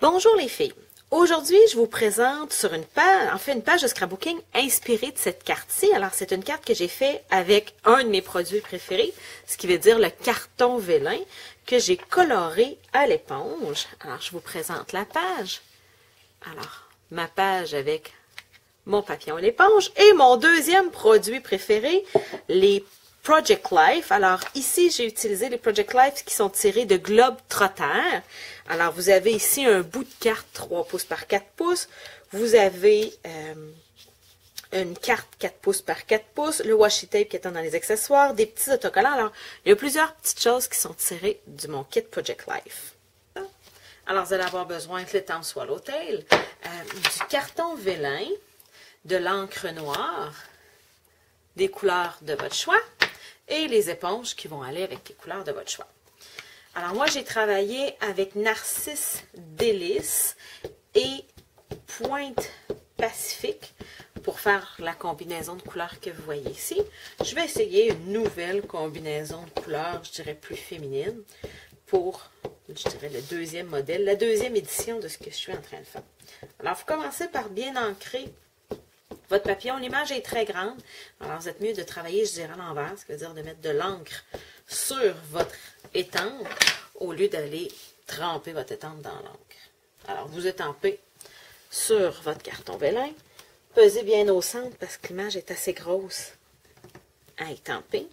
Bonjour les filles. Aujourd'hui, je vous présente sur une page de scrapbooking inspirée de cette carte-ci. Alors, c'est une carte que j'ai faite avec un de mes produits préférés, ce qui veut dire le carton vélin, que j'ai coloré à l'éponge. Alors, je vous présente la page. Alors, ma page avec mon papillon à l'éponge et mon deuxième produit préféré, les Project Life. Alors, ici, j'ai utilisé les Project Life qui sont tirés de Globetrotter. Alors, vous avez ici un bout de carte 3 pouces par 4 pouces. Vous avez une carte 4 pouces par 4 pouces, le washi tape qui est dans les accessoires, des petits autocollants. Alors, il y a plusieurs petites choses qui sont tirées de mon kit Project Life. Alors, vous allez avoir besoin de l'étampe Swallowtail, du carton vélin, de l'encre noire, des couleurs de votre choix et les éponges qui vont aller avec les couleurs de votre choix. Alors moi, j'ai travaillé avec Narcisse Délice et Pointe Pacifique pour faire la combinaison de couleurs que vous voyez ici. Je vais essayer une nouvelle combinaison de couleurs, je dirais plus féminine, pour, je dirais, le deuxième modèle, la deuxième édition de ce que je suis en train de faire. Alors, vous commencez par bien ancrer votre papillon. L'image est très grande, alors vous êtes mieux de travailler, je dirais, à l'envers, ce qui veut dire de mettre de l'encre sur votre étampe au lieu d'aller tremper votre étampe dans l'encre. Alors, vous étampez sur votre carton vélin. Pesez bien au centre parce que l'image est assez grosse à étamper.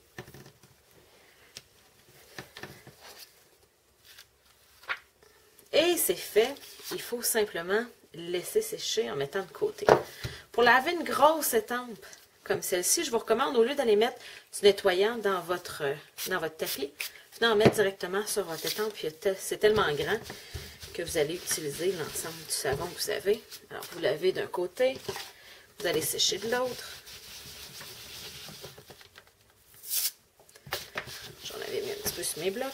Et c'est fait. Il faut simplement laisser sécher en mettant de côté. Pour laver une grosse étampe comme celle-ci, je vous recommande, au lieu d'aller mettre du nettoyant dans votre tapis, venez en mettre directement sur votre étampe. C'est tellement grand que vous allez utiliser l'ensemble du savon que vous avez. Alors, vous lavez d'un côté, vous allez sécher de l'autre. J'en avais mis un petit peu sur mes blocs.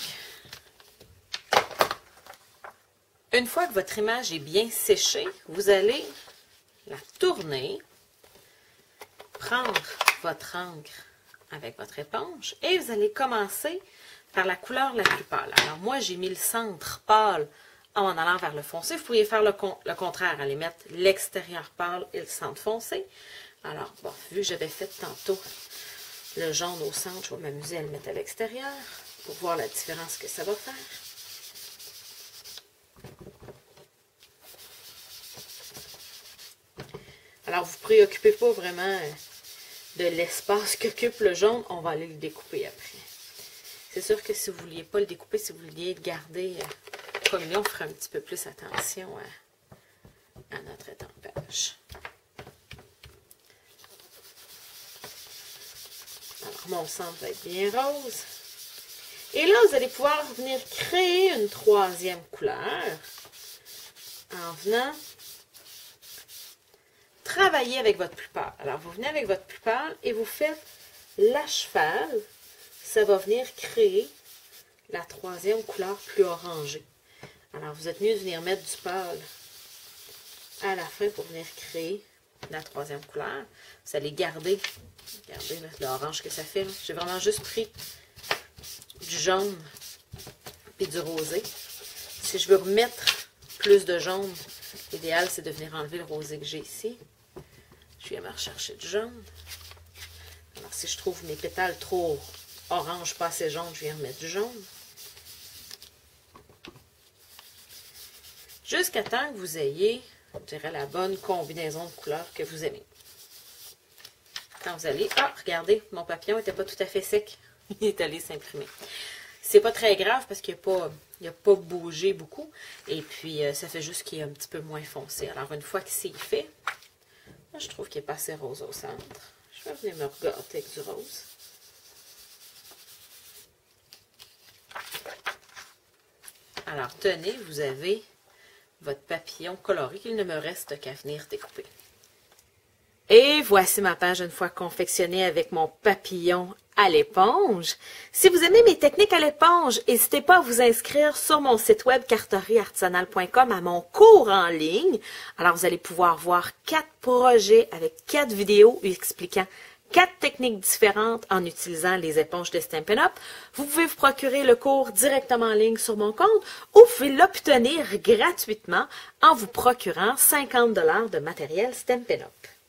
Une fois que votre image est bien séchée, vous allez la tourner, prendre votre encre avec votre éponge et vous allez commencer par la couleur la plus pâle. Alors moi, j'ai mis le centre pâle en allant vers le foncé. Vous pourriez faire le contraire, aller mettre l'extérieur pâle et le centre foncé. Alors, bon, vu que j'avais fait tantôt le jaune au centre, je vais m'amuser à le mettre à l'extérieur pour voir la différence que ça va faire. Alors, vous ne vous préoccupez pas vraiment de l'espace qu'occupe le jaune. On va aller le découper après. C'est sûr que si vous ne vouliez pas le découper, si vous vouliez le garder comme il est, on fera un petit peu plus attention à notre étampage. Alors, mon centre va être bien rose. Et là, vous allez pouvoir venir créer une troisième couleur en venant travailler avec votre plus pâle. Alors, vous venez avec votre plus pâle et vous faites la cheval. Ça va venir créer la troisième couleur plus orangée. Alors, vous êtes mieux de venir mettre du pâle à la fin pour venir créer la troisième couleur. Vous allez garder, regardez l'orange que ça fait. J'ai vraiment juste pris du jaune et du rosé. Si je veux remettre plus de jaune, l'idéal, c'est de venir enlever le rosé que j'ai ici. Je viens me rechercher du jaune. Alors, si je trouve mes pétales trop orange, pas assez jaune, je viens remettre du jaune. Jusqu'à temps que vous ayez, je dirais, la bonne combinaison de couleurs que vous aimez. Quand vous allez... Ah, regardez, mon papillon n'était pas tout à fait sec. Il est allé s'imprimer. C'est pas très grave parce qu'il n'a pas bougé beaucoup. Et puis, ça fait juste qu'il est un petit peu moins foncé. Alors, une fois que c'est fait, moi, je trouve qu'il est pas assez rose au centre. Je vais venir me regarder avec du rose. Alors, tenez, vous avez votre papillon coloré qu'il ne me reste qu'à venir découper. Et voici ma page une fois confectionnée avec mon papillon à l'éponge. Si vous aimez mes techniques à l'éponge, n'hésitez pas à vous inscrire sur mon site web carterieartisanale.com à mon cours en ligne. Alors, vous allez pouvoir voir 4 projets avec 4 vidéos expliquant 4 techniques différentes en utilisant les éponges de Stampin' Up. Vous pouvez vous procurer le cours directement en ligne sur mon compte ou vous pouvez l'obtenir gratuitement en vous procurant 50 $ de matériel Stampin' Up.